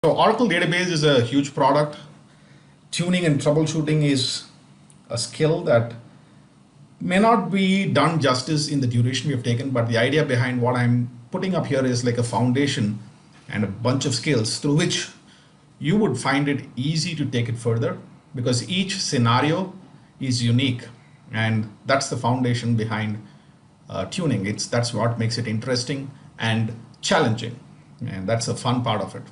So Oracle database is a huge product. Tuning and troubleshooting is a skill that may not be done justice in the duration we have taken, but the idea behind what I'm putting up here is like a foundation and a bunch of skills through which you would find it easy to take it further because each scenario is unique, and that's the foundation behind tuning. That's what makes it interesting and challenging, and that's a fun part of it.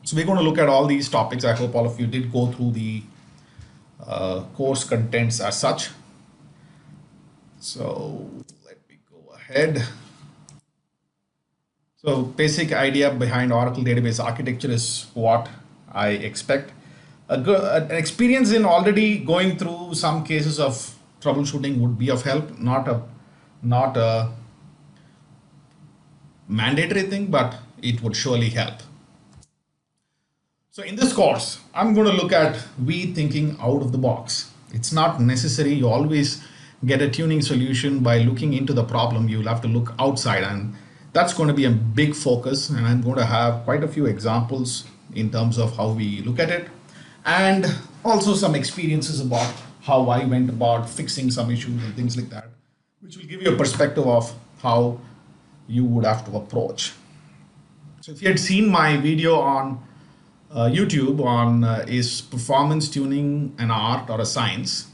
So we're going to look at all these topics. I hope all of you did go through the course contents as such. So let me go ahead. So basic idea behind Oracle database architecture is what I expect. An experience in already going through some cases of troubleshooting would be of help, not a mandatory thing, but it would surely help. So in this course, I'm going to look at thinking out of the box. It's not necessary you always get a tuning solution by looking into the problem. You'll have to look outside, and that's going to be a big focus. And I'm going to have quite a few examples in terms of how we look at it, and also some experiences about how I went about fixing some issues and things like that, which will give you a perspective of how you would have to approach. So if you had seen my video on YouTube on is performance tuning an art or a science?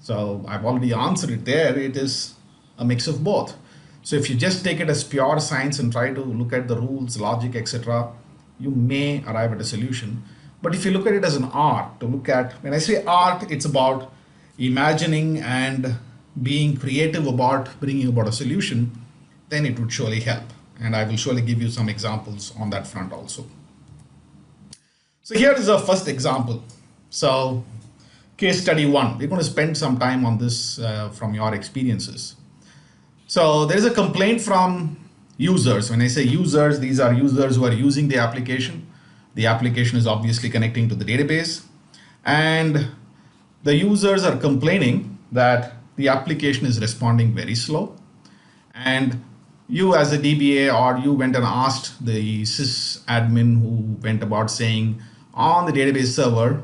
So I've already answered it there. It is a mix of both. So if you just take it as pure science and try to look at the rules, logic, etc., you may arrive at a solution. But if you look at it as an art, to look at, when I say art, it's about imagining and being creative about bringing about a solution, then it would surely help. And I will surely give you some examples on that front also. So here is our first example. So case study 1, we're going to spend some time on this from your experiences. So there is a complaint from users. When I say users, these are users who are using the application. The application is obviously connecting to the database, and the users are complaining that the application is responding very slow, and you as a DBA or you went and asked the sysadmin who went about saying on the database server,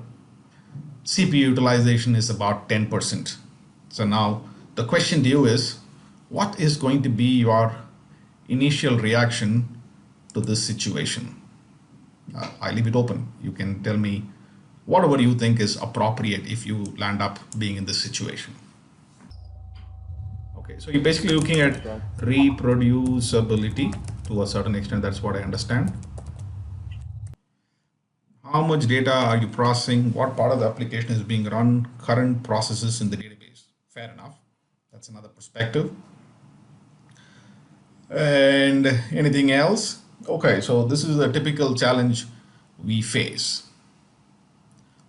CPU utilization is about 10%. So now the question to you is, what is going to be your initial reaction to this situation? I leave it open. You can tell me whatever you think is appropriate if you land up being in this situation. Okay, so you're basically looking at reproducibility to a certain extent. That's what I understand. How much data are you processing? What part of the application is being run? Current processes in the database. Fair enough. That's another perspective. And anything else? Okay, so this is a typical challenge we face.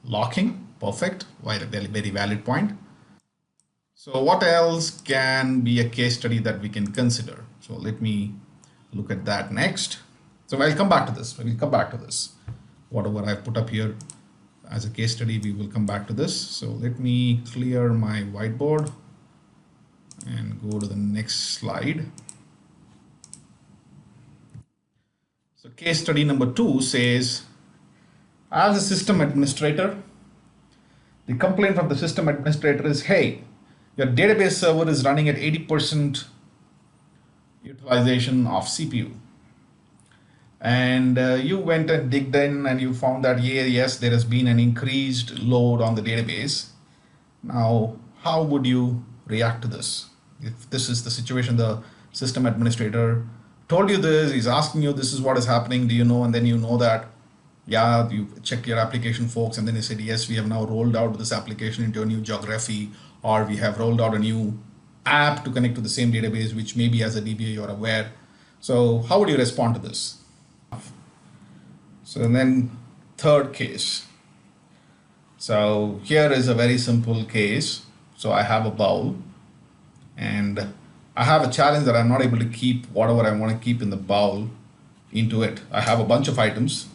Locking, perfect. Very valid point. So what else can be a case study that we can consider? So let me look at that next. So I'll come back to this. We'll come back to this. Whatever I've put up here as a case study, we will come back to this. So let me clear my whiteboard and go to the next slide. So case study number 2 says, as a system administrator, the complaint from the system administrator is, hey, your database server is running at 80% utilization of CPU. And you went and digged in and you found that, yes, there has been an increased load on the database. Now, how would you react to this? If this is the situation, the system administrator told you this, he's asking you, this is what is happening, do you know? And then you know that, yeah, you checked your application folks, and then they said, yes, we have now rolled out this application into a new geography, or we have rolled out a new app to connect to the same database, which maybe as a DBA you're aware. So how would you respond to this? So then third case. So here is a very simple case. So I have a bowl and I have a challenge that I'm not able to keep whatever I want to keep in the bowl into it. I have a bunch of items.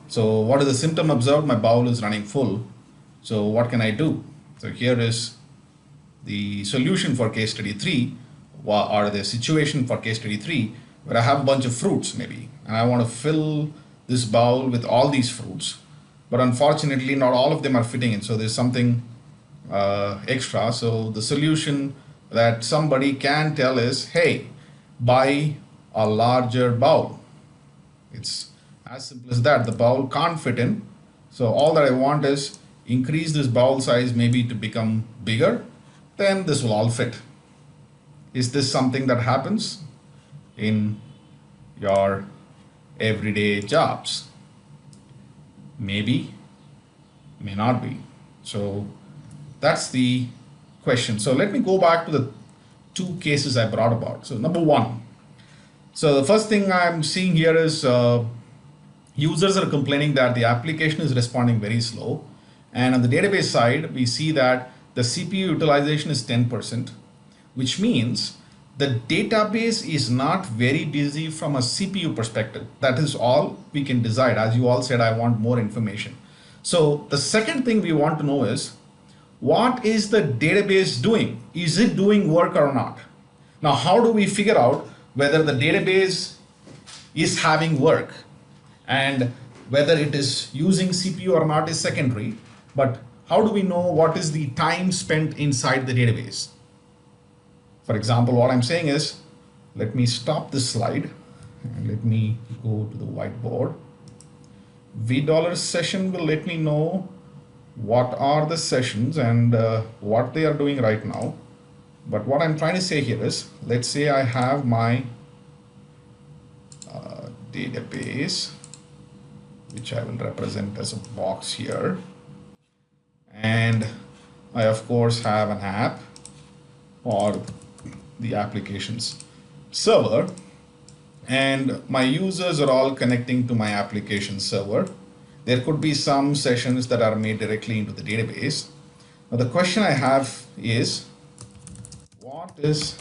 So what is the symptom observed? My bowl is running full. So what can I do? So here is the solution for case study 3, or the situation for case study 3, where I have a bunch of fruits maybe, and I want to fill this bowl with all these fruits, but unfortunately not all of them are fitting in, so there's something extra. So the solution that somebody can tell is, hey, buy a larger bowl. It's as simple as that. The bowl can't fit in, so all that I want is increase this bowl size maybe to become bigger, then this will all fit. Is this something that happens in your everyday jobs? Maybe, may not be. So that's the question. So let me go back to the two cases I brought about. So number one, so the first thing I'm seeing here is users are complaining that the application is responding very slow. And on the database side, we see that the CPU utilization is 10%, which means the database is not very busy from a CPU perspective. That is all we can decide. As you all said, I want more information. So the second thing we want to know is, what is the database doing? Is it doing work or not? Now, how do we figure out whether the database is having work? And whether it is using CPU or not is secondary. But how do we know what is the time spent inside the database? For example, what I'm saying is, let me stop this slide and let me go to the whiteboard. $V session will let me know what are the sessions and what they are doing right now. But what I'm trying to say here is, let's say I have my database, which I will represent as a box here. And I of course have an app or the applications server, and my users are all connecting to my application server. There could be some sessions that are made directly into the database. Now the question I have is, what is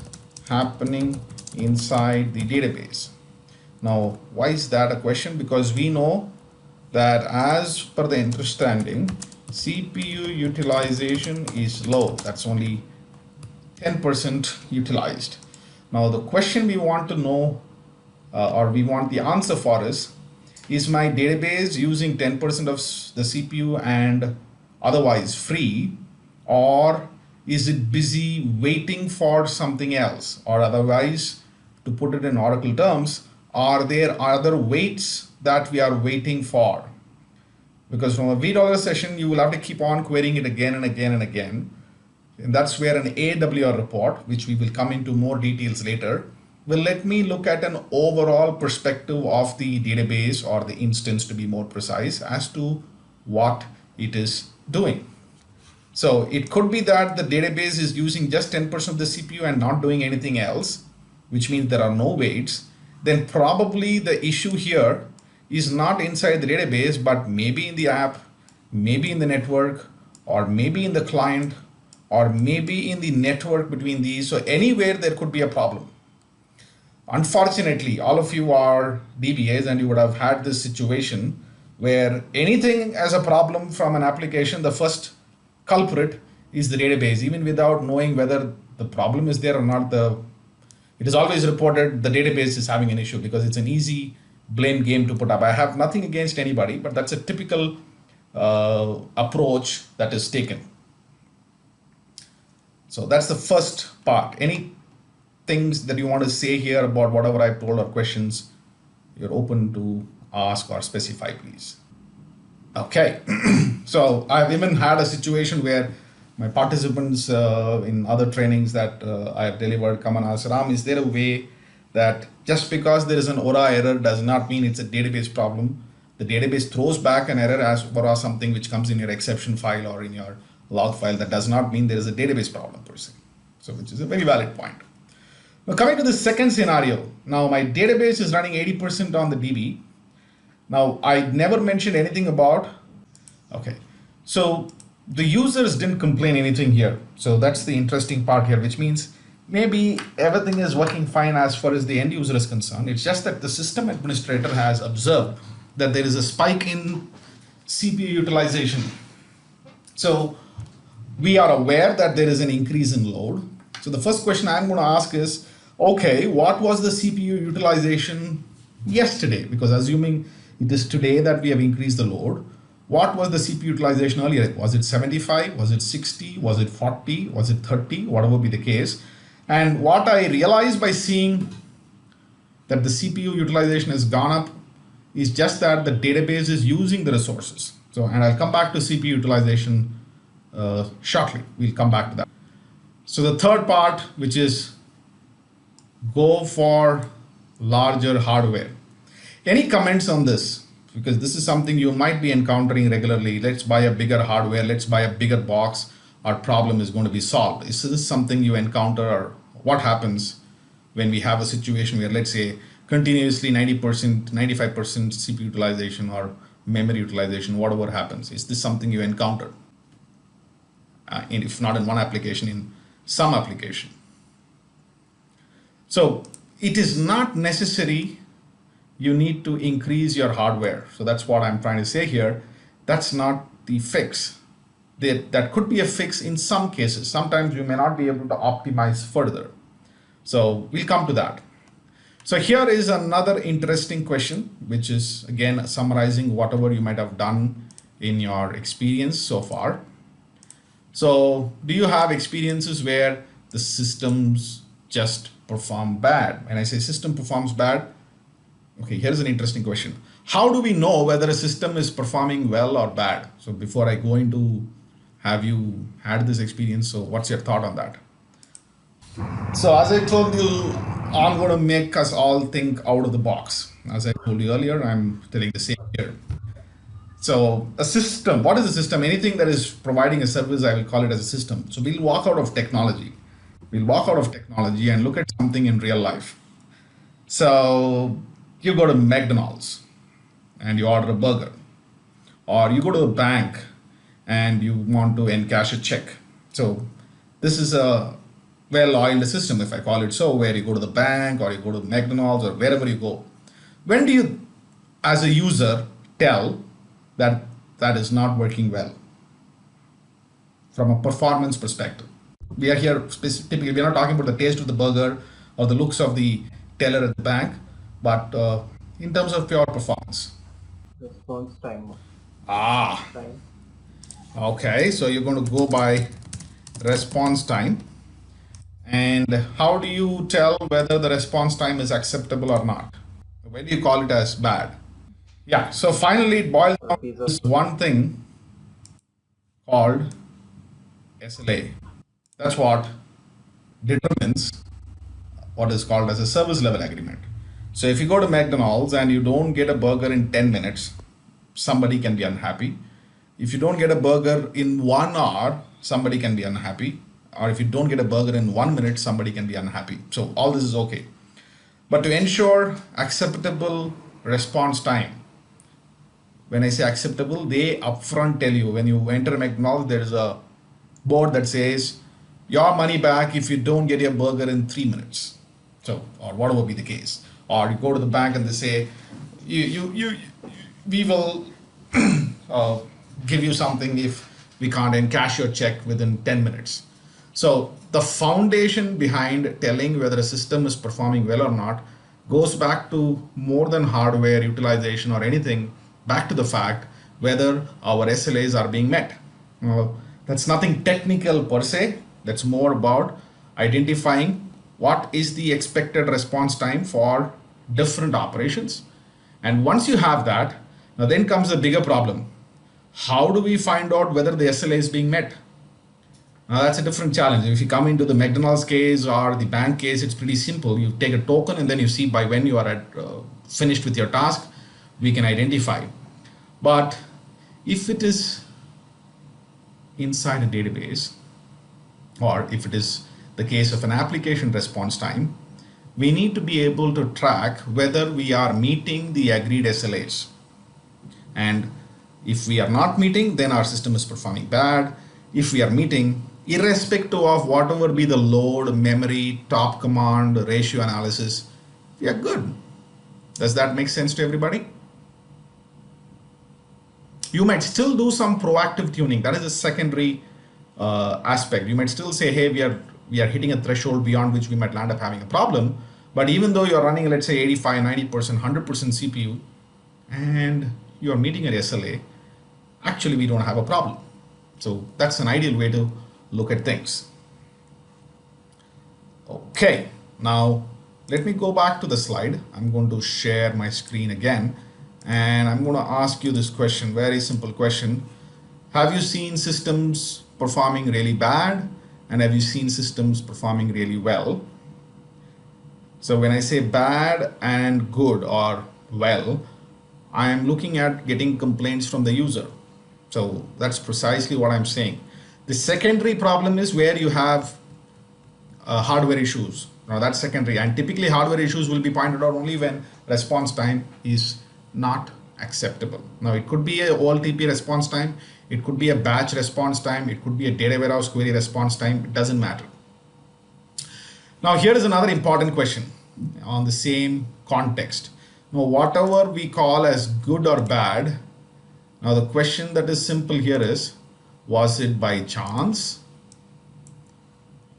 happening inside the database? Now, why is that a question? Because we know that as per the understanding, CPU utilization is low. That's only 10% utilized. Now the question we want to know or we want the answer for is my database using 10% of the CPU and otherwise free, or is it busy waiting for something else? Or otherwise, to put it in Oracle terms, are there other waits that we are waiting for? Because from a $V session, you will have to keep on querying it again and again and again. And that's where an AWR report, which we will come into more details later, will let me look at an overall perspective of the database or the instance, to be more precise, as to what it is doing. So it could be that the database is using just 10% of the CPU and not doing anything else, which means there are no waits. Then probably the issue here is not inside the database, but maybe in the app, maybe in the network, or maybe in the client, or maybe in the network between these. So anywhere there could be a problem. Unfortunately, all of you are DBAs and you would have had this situation where anything as a problem from an application, the first culprit is the database, even without knowing whether the problem is there or not. It is always reported the database is having an issue because it's an easy blame game to put up. I have nothing against anybody, but that's a typical approach that is taken. So that's the first part. Any things that you want to say here about whatever I told or questions, you're open to ask or specify, please. Okay. So I've even had a situation where my participants in other trainings that I have delivered come and ask, Ram, is there a way that just because there is an Aura error does not mean it's a database problem? The database throws back an error as Aura something which comes in your exception file or in your log file. That does not mean there is a database problem per se. So which is a very valid point. Now coming to the second scenario. Now my database is running 80% on the DB. Now I never mentioned anything about, okay, so the users didn't complain anything here. So that's the interesting part here, which means maybe everything is working fine as far as the end user is concerned. It's just that the system administrator has observed that there is a spike in CPU utilization. So we are aware that there is an increase in load. So the first question I'm going to ask is, okay, what was the CPU utilization yesterday? Because assuming It is today that we have increased the load. What was the CPU utilization earlier? Was it 75? Was it 60? Was it 40? Was it 30? Whatever be the case. And what I realized by seeing that the CPU utilization has gone up is just that the database is using the resources. So, and I'll come back to CPU utilization shortly. We'll come back to that. So the third part, which is go for larger hardware. Any comments on this? Because this is something you might be encountering regularly. Let's buy a bigger hardware. Let's buy a bigger box. Our problem is going to be solved. Is this something you encounter, or what happens when we have a situation where, let's say, continuously 90%, 95% CPU utilization or memory utilization, whatever happens? Is this something you encounter? And if not in one application, in some application. So it is not necessary you need to increase your hardware. So that's what I'm trying to say here. That's not the fix. That could be a fix in some cases. Sometimes you may not be able to optimize further. So we'll come to that. So here is another interesting question, which is again summarizing whatever you might have done in your experience so far. So do you have experiences where the systems just perform bad? When I say system performs bad, okay, here's an interesting question. How do we know whether a system is performing well or bad? So before I go into, have you had this experience? So what's your thought on that? So as I told you, I'm going to make us all think out of the box. As I told you earlier, I'm telling the same here. So a system, what is a system? Anything that is providing a service, I will call it as a system. So we'll walk out of technology. We'll walk out of technology and look at something in real life. So you go to McDonald's and you order a burger, or you go to a bank and you want to encash a check. So this is a well-oiled system, if I call it so, where you go to the bank or you go to McDonald's or wherever you go. When do you, as a user, tell that that is not working well from a performance perspective? We are here typically, we're not talking about the taste of the burger or the looks of the teller at the bank, but in terms of pure performance. Response time. Time. Okay, so you're going to go by response time. And how do you tell whether the response time is acceptable or not? When do you call it as bad? Yeah, so finally it boils down to this one thing called SLA. That's what determines what is called as a service level agreement. So if you go to McDonald's and you don't get a burger in 10 minutes, somebody can be unhappy. If you don't get a burger in 1 hour, somebody can be unhappy. Or if you don't get a burger in 1 minute, somebody can be unhappy. So all this is okay. But to ensure acceptable response time, when I say acceptable, they upfront tell you, when you enter McDonald's, there is a board that says your money back if you don't get your burger in 3 minutes. So, or whatever be the case. Or you go to the bank and they say, we will give you something if we can't encash your check within 10 minutes. So the foundation behind telling whether a system is performing well or not goes back to more than hardware utilization or anything, back to the fact whether our SLAs are being met. That's nothing technical per se. That's more about identifying what is the expected response time for different operations. And once you have that, now then comes the bigger problem. How do we find out whether the SLA is being met? Now that's a different challenge. If you come into the McDonald's case or the bank case, it's pretty simple. You take a token and then you see by when you are finished with your task, we can identify. But if it is inside a database, or if it is the case of an application response time, we need to be able to track whether we are meeting the agreed SLAs. And if we are not meeting, then our system is performing bad. If we are meeting, irrespective of whatever be the load, memory, top command, ratio analysis, we are good. Does that make sense to everybody? You might still do some proactive tuning. That is a secondary aspect. You might still say, hey, we are hitting a threshold beyond which we might land up having a problem. But even though you're running, let's say 85, 90%, 100% CPU, and you're meeting an SLA, actually we don't have a problem. So that's an ideal way to look at things. Okay, now let me go back to the slide. I'm going to share my screen again, and I'm going to ask you this question, very simple question. Have you seen systems performing really bad, and have you seen systems performing really well? So when I say bad and good or well, I am looking at getting complaints from the user. So that's precisely what I'm saying. The secondary problem is where you have hardware issues. Now that's secondary, and typically hardware issues will be pointed out only when response time is not acceptable. Now it could be a OLTP response time, it could be a batch response time, it could be a data warehouse query response time, it doesn't matter. Now here is another important question on the same context. Now whatever we call as good or bad, now the question that is simple here is, was it by chance?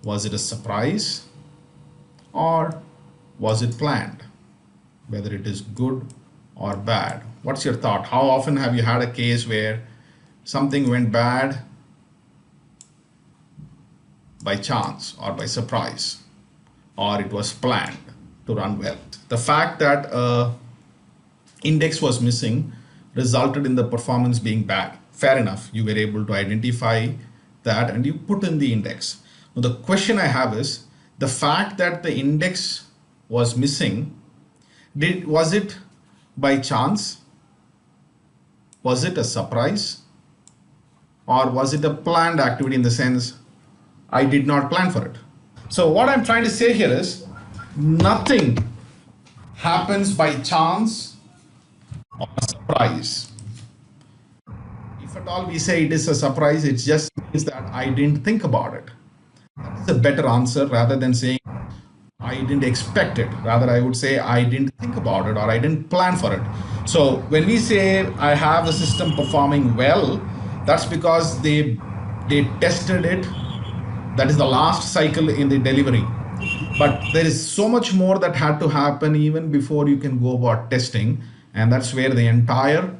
Was it a surprise? Or was it planned? Whether it is good or bad. What's your thought? How often have you had a case where something went bad by chance or by surprise, or it was planned to run well? The fact that index was missing resulted in the performance being bad. Fair enough, you were able to identify that and you put in the index. Now the question I have is, the fact that the index was missing, was it by chance? Was it a surprise? Or was it a planned activity in the sense I did not plan for it? So what I'm trying to say here is, nothing happens by chance or surprise. If at all we say it is a surprise, it just means that I didn't think about it. That's a better answer rather than saying I didn't expect it. Rather, I would say I didn't think about it or I didn't plan for it. So when we say I have the system performing well, that's because they tested it. That is the last cycle in the delivery. But there is so much more that had to happen even before you can go about testing, and that's where the entire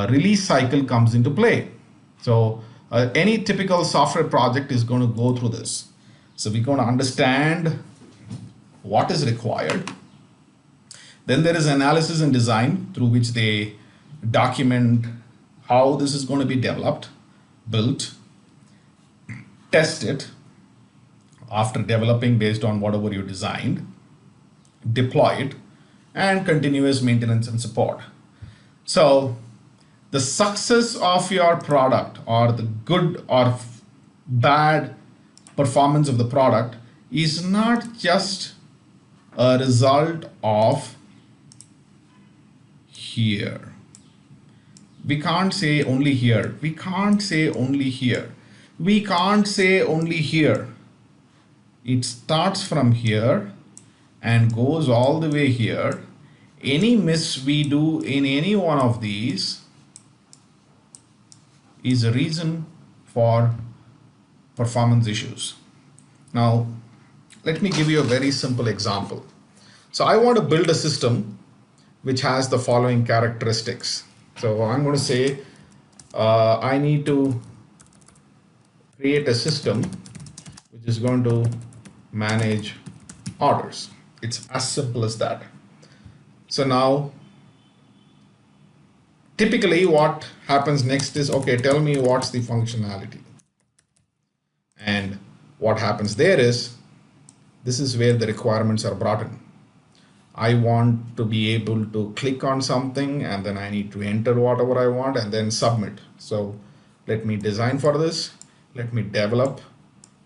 release cycle comes into play. So any typical software project is going to go through this. So we're going to understand what is required. Then there is analysis and design, through which they document how this is going to be developed, built, test it after developing based on whatever you designed, deploy it, and continuous maintenance and support. So the success of your product, or the good or bad performance of the product, is not just a result of here. We can't say only here. We can't say only here. We can't say only here. It starts from here and goes all the way here. Any miss we do in any one of these is a reason for performance issues. Now, let me give you a very simple example. So I want to build a system which has the following characteristics. So I'm going to say I need to create a system which is going to manage orders. It's as simple as that. So now, typically what happens next is, okay, tell me what's the functionality. And what happens there is, this is where the requirements are brought in. I want to be able to click on something, and then I need to enter whatever I want and then submit. So let me design for this. Let me develop.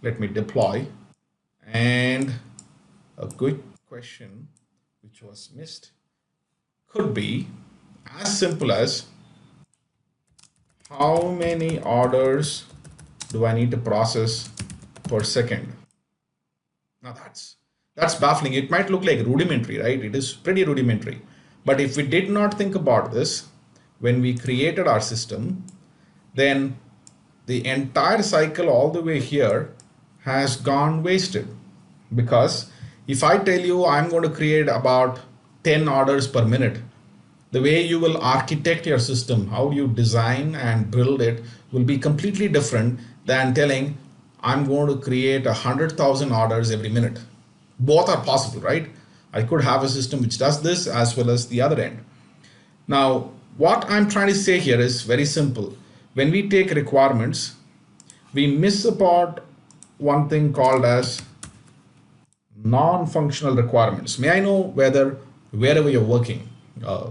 Let me deploy. And a good question which was missed could be as simple as, how many orders do I need to process per second? Now that's baffling. It might look like rudimentary, right? It is pretty rudimentary. But if we did not think about this when we created our system, then the entire cycle all the way here has gone wasted. Because if I tell you I'm going to create about 10 orders per minute, The way you will architect your system, how you design and build it, will be completely different than telling, I'm going to create 100,000 orders every minute. Both are possible, right? I could have a system which does this as well as the other end. Now, what I'm trying to say here is very simple. When we take requirements, we miss about one thing called as non-functional requirements. May I know whether wherever you're working,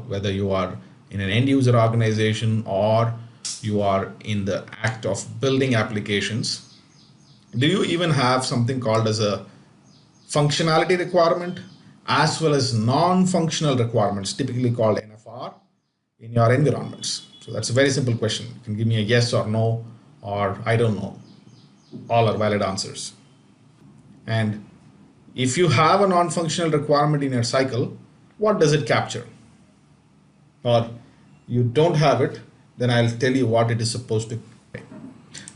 whether you are in an end user organization or you are in the act of building applications, do you even have something called as a functionality requirement as well as non-functional requirements, typically called NFR, in your environments? So that's a very simple question. You can give me a yes or no or I don't know. All are valid answers. And if you have a non-functional requirement in your cycle, what does it capture? Or you don't have it, then I'll tell you what it is supposed to.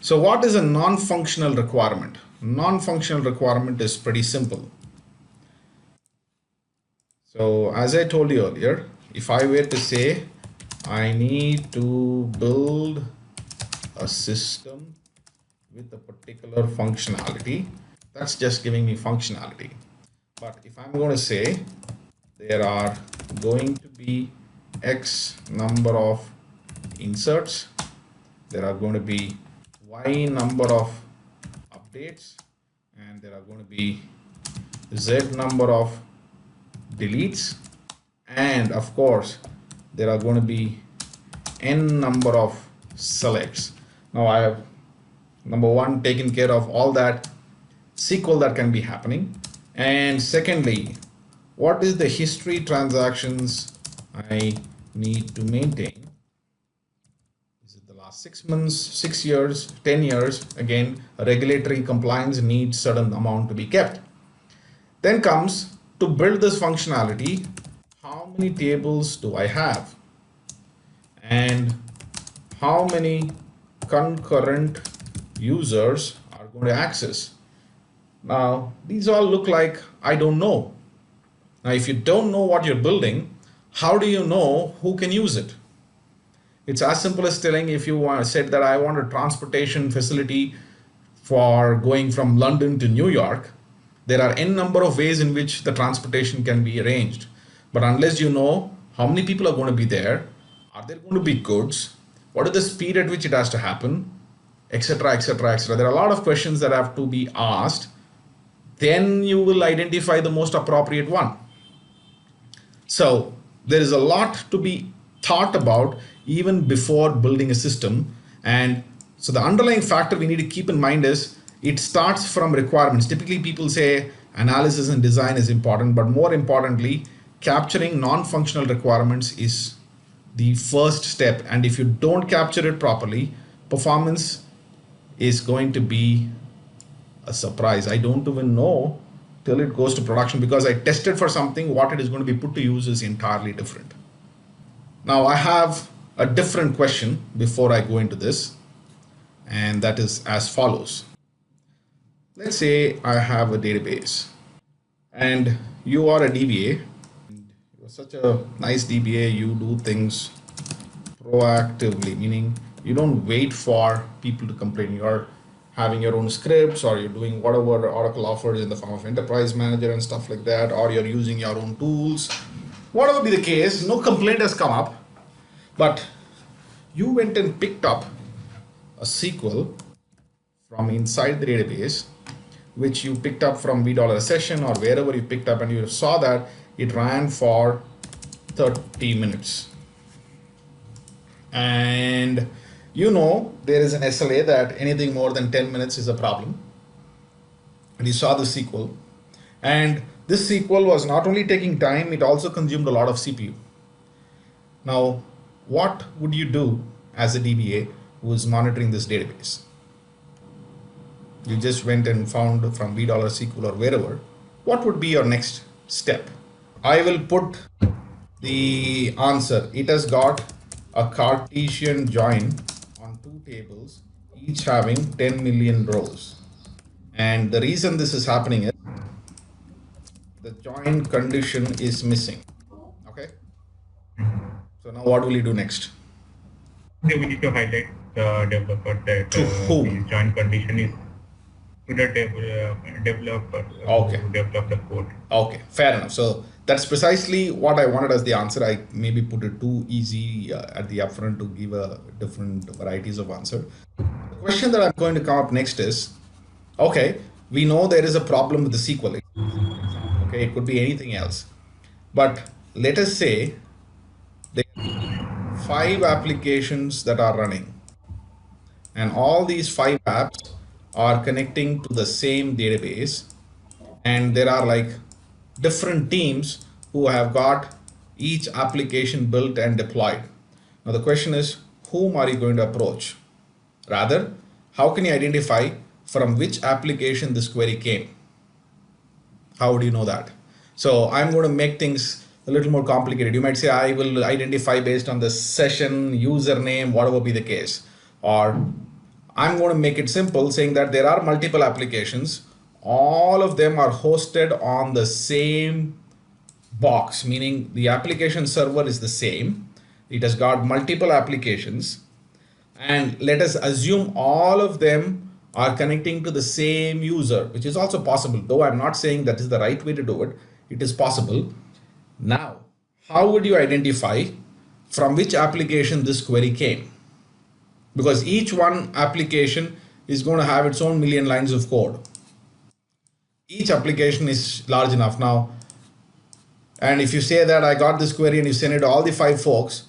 So what is a non-functional requirement? Non-functional requirement is pretty simple. So as I told you earlier, if I were to say I need to build a system with a particular functionality, that's just giving me functionality. But if I'm going to say there are going to be X number of inserts, there are going to be Y number of updates, and there are going to be Z number of deletes, and of course there are going to be N number of selects. Now I have, number one, taken care of all that SQL that can be happening, and secondly, what is the history transactions I need to maintain? Is it the last 6 months, 6 years, 10 years? Again, regulatory compliance needs certain amount to be kept. Then comes, to build this functionality, how many tables do I have? And how many concurrent users are going to access? Now, these all look like I don't know. Now, if you don't know what you're building, how do you know who can use it? It's as simple as telling, if you said that I want a transportation facility for going from London to New York, there are n number of ways in which the transportation can be arranged. But unless you know how many people are going to be there, are there going to be goods, what is the speed at which it has to happen, etc., etc., etc. There are a lot of questions that have to be asked. Then you will identify the most appropriate one. So there is a lot to be thought about even before building a system. And so the underlying factor we need to keep in mind is it starts from requirements. Typically people say analysis and design is important, but more importantly, capturing non-functional requirements is the first step. And if you don't capture it properly, performance is going to be a surprise. I don't even know till it goes to production, because I tested for something, what it is going to be put to use is entirely different. Now I have a different question before I go into this, and that is as follows. Let's say I have a database and you are a DBA. You're such a nice DBA, you do things proactively, meaning you don't wait for people to complain. You're having your own scripts, or you're doing whatever Oracle offers in the form of enterprise manager and stuff like that, or you're using your own tools. Whatever be the case, no complaint has come up, but you went and picked up a SQL from inside the database, which you picked up from $V session or wherever you picked up, and you saw that it ran for 30 minutes. And you know there is an SLA that anything more than 10 minutes is a problem. And you saw the SQL. And this SQL was not only taking time, it also consumed a lot of CPU. Now, what would you do as a DBA who is monitoring this database? You just went and found from $V SQL or wherever. What would be your next step? I will put the answer. It has got a Cartesian join on two tables, each having 10 million rows. And the reason this is happening is the join condition is missing. Okay. So now what will you do next? We need to highlight the developer that To the whom? join condition is to the developer Okay. who developed the code. Okay, fair enough. So that's precisely what I wanted as the answer. I maybe put it too easy at the upfront to give a different varieties of answer. The question that I'm going to come up next is, okay, we know there is a problem with the SQL. It's a simple example. Okay, it could be anything else. But let us say there are 5 applications that are running, and all these 5 apps are connecting to the same database, and there are like different teams who have got each application built and deployed. Now the question is, whom are you going to approach? Rather, how can you identify from which application this query came? How would you know that? So I'm going to make things a little more complicated. You might say I will identify based on the session, username, whatever be the case. Or I'm going to make it simple, saying that there are multiple applications. All of them are hosted on the same box, meaning the application server is the same. It has got multiple applications, and let us assume all of them are connecting to the same user, which is also possible, though I'm not saying that is the right way to do it. It is possible. Now, how would you identify from which application this query came? Because each one application is going to have its own million lines of code. Each application is large enough now. And if you say that I got this query and you send it to all the 5 folks,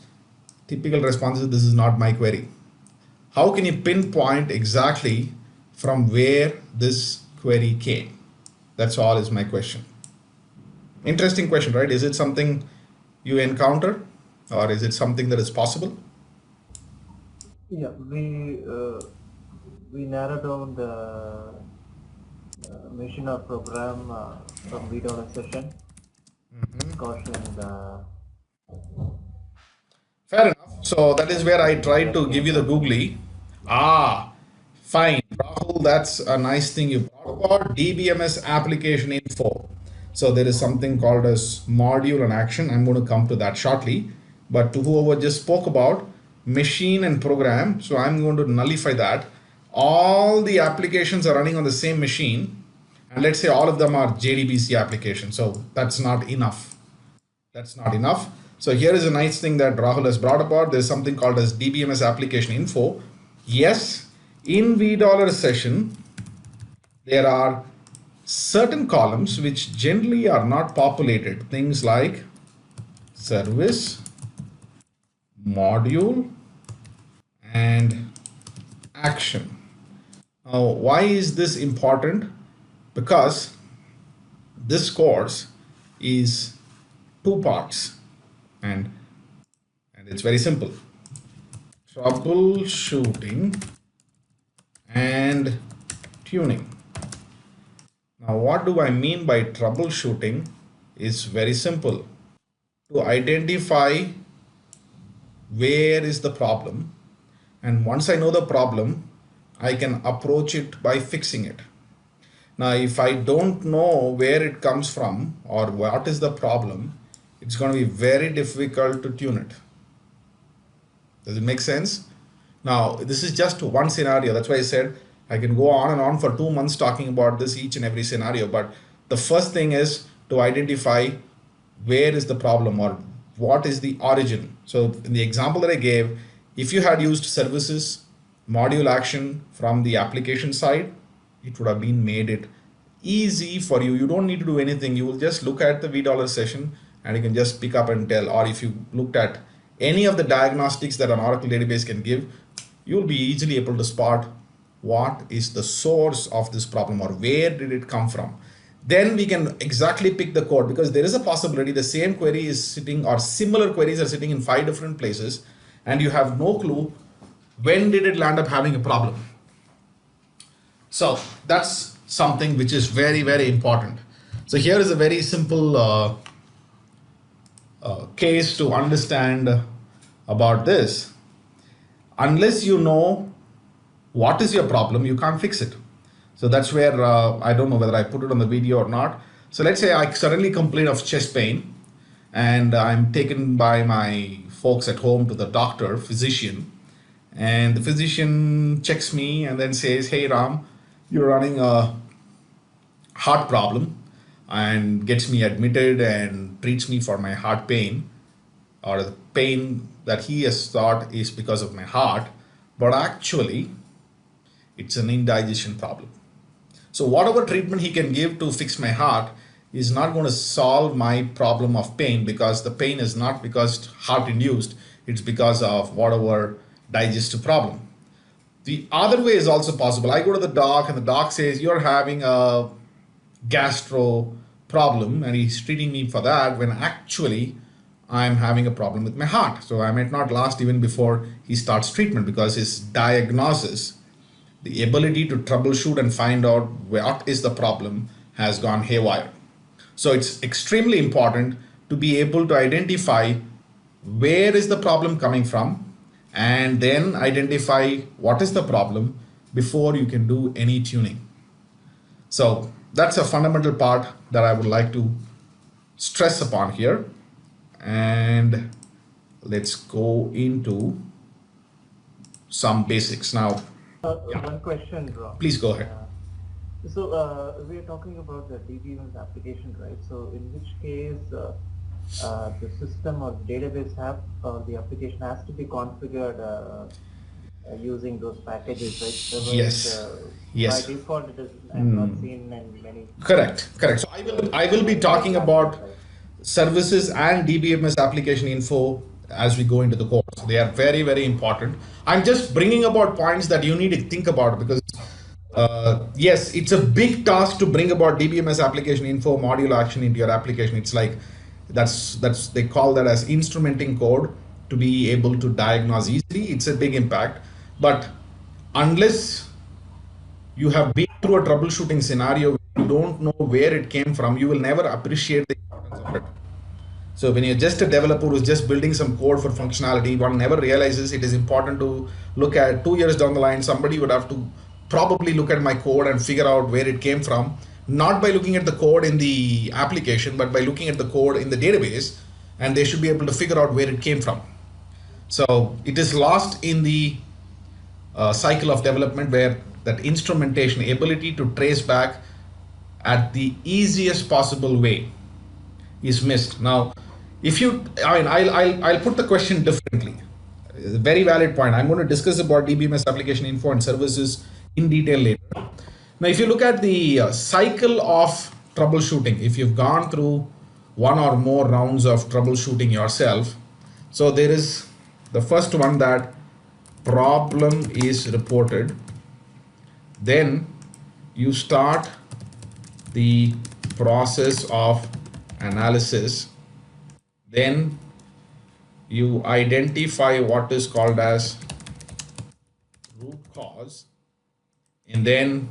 typical response is this is not my query. How can you pinpoint exactly from where this query came? That's all is my question. Interesting question, right? Is it something you encounter, or is it something that is possible? Yeah, we narrow down the machine or program from VDOLA session. Caution the Fair enough. So that is where I tried to give you the googly. Ah, fine. Rahul, that's a nice thing you brought about. DBMS application info. So there is something called as module and action. I'm going to come to that shortly. But to whoever just spoke about machine and program, so I'm going to nullify that. All the applications are running on the same machine, and let's say all of them are JDBC applications. So that's not enough. That's not enough. So here is a nice thing that Rahul has brought about. There's something called as DBMS application info. Yes, in VDollar session, there are certain columns which generally are not populated. Things like service, module, and action. Now, why is this important? Because this course is 2 parts, and it's very simple: troubleshooting and tuning. Now what do I mean by troubleshooting is very simple: to identify where is the problem, and once I know the problem, I can approach it by fixing it. Now, if I don't know where it comes from or what is the problem, it's going to be very difficult to tune it. Does it make sense? Now, this is just one scenario. That's why I said I can go on and on for 2 months talking about this each and every scenario. But the first thing is to identify where is the problem or what is the origin. So in the example that I gave, if you had used services, module action from the application side, it would have been made it easy for you. You don't need to do anything. You will just look at the $V session and you can just pick up and tell. Or if you looked at any of the diagnostics that an Oracle database can give, you'll be easily able to spot what is the source of this problem or where did it come from. Then we can exactly pick the code, because there is a possibility the same query is sitting or similar queries are sitting in 5 different places and you have no clue when did it land up having a problem. So that's something which is very, very important. So here is a very simple case to understand about this. Unless you know what is your problem, you can't fix it. So that's where I don't know whether I put it on the video or not. So let's say I suddenly complain of chest pain, and I'm taken by my folks at home to the doctor, physician, and the physician checks me and then says, "Hey Ram, you're running a heart problem," and gets me admitted and treats me for my heart pain, or the pain that he has thought is because of my heart, but actually it's an indigestion problem. So whatever treatment he can give to fix my heart is not going to solve my problem of pain, because the pain is not because heart induced, it's because of whatever digestive problem. The other way is also possible. I go to the doc and the doc says you're having a gastro problem and he's treating me for that, when actually I'm having a problem with my heart. So I might not last even before he starts treatment, because his diagnosis, the ability to troubleshoot and find out what is the problem, has gone haywire. So it's extremely important to be able to identify where is the problem coming from, and then identify what is the problem before you can do any tuning. So that's a fundamental part that I would like to stress upon here. And let's go into some basics now. Yeah. One question, Rob. Please go ahead. We are talking about the DBMS application, right? So in which case the system or database have or the application has to be configured using those packages, right? Yes. Yes. By default, it is. I've not seen in many. Correct. Correct. So I will be talking about services and DBMS application info as we go into the course. They are very, very important. I'm just bringing about points that you need to think about, because yes, it's a big task to bring about DBMS application info module action into your application. It's like that's they call that as instrumenting code to be able to diagnose easily. It's a big impact, but unless you have been through a troubleshooting scenario, you don't know where it came from, you will never appreciate the importance of it. So when you're just a developer who's just building some code for functionality, one never realizes it is important to look at 2 years down the line. Somebody would have to probably look at my code and figure out where it came from, not by looking at the code in the application, but by looking at the code in the database, and they should be able to figure out where it came from. So it is lost in the cycle of development, where that instrumentation ability to trace back at the easiest possible way is missed. Now, if you, I'll put the question differently. Very valid point. I'm going to discuss about DBMS application info and services in detail later. Now, if you look at the cycle of troubleshooting, if you've gone through one or more rounds of troubleshooting yourself, so there is the first one, that problem is reported. Then you start the process of analysis. Then you identify what is called as root cause, and then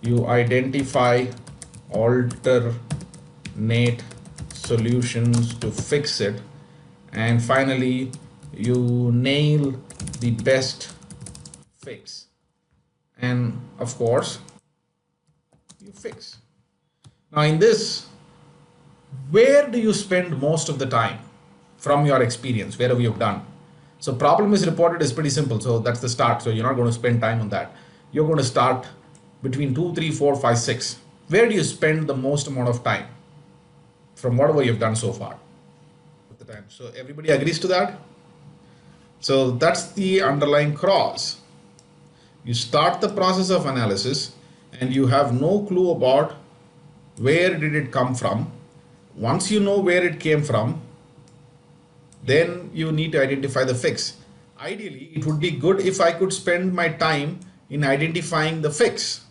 you identify alternate solutions to fix it, and finally you nail the best fix, and of course you fix. Now in this, where do you spend most of the time from your experience, wherever you've done? So problem is reported is pretty simple, so that's the start. So you're not going to spend time on that. You're going to start between 2, 3, 4, 5, 6. Where do you spend the most amount of time from whatever you've done so far? At the time. So everybody agrees to that? So that's the underlying clause. You start the process of analysis and you have no clue about where did it come from. Once you know where it came from, then you need to identify the fix. Ideally, it would be good if I could spend my time in identifying the fix.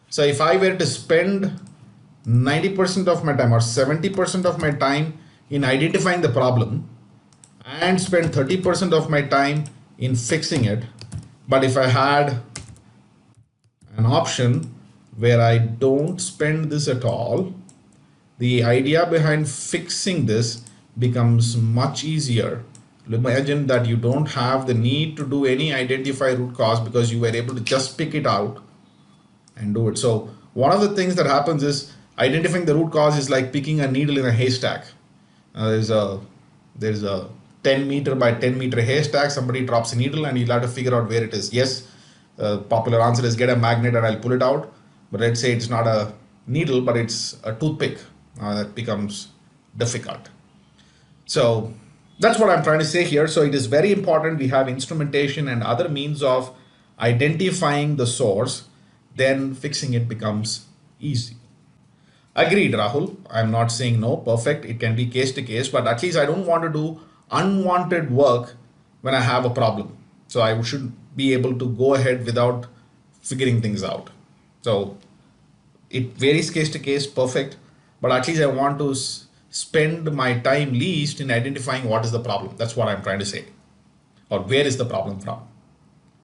So if I were to spend 90% of my time or 70% of my time in identifying the problem and spend 30% of my time in fixing it, but if I had an option where I don't spend this at all, the idea behind fixing this becomes much easier. Imagine that you don't have the need to do any identify root cause, because you were able to just pick it out and do it. So one of the things that happens is identifying the root cause is like picking a needle in a haystack. There's a 10 meter by 10 meter haystack. Somebody drops a needle and you'll have to figure out where it is. Yes, popular answer is get a magnet and I'll pull it out. But let's say it's not a needle, but it's a toothpick. That becomes difficult. So that's what I'm trying to say here. So it is very important we have instrumentation and other means of identifying the source, then fixing it becomes easy. Agreed, Rahul. I'm not saying no, perfect. It can be case to case, but at least I don't want to do unwanted work when I have a problem. So I should be able to go ahead without figuring things out. So it varies case to case, perfect. But at least I want to spend my time least in identifying what is the problem. That's what I'm trying to say. Or where is the problem from?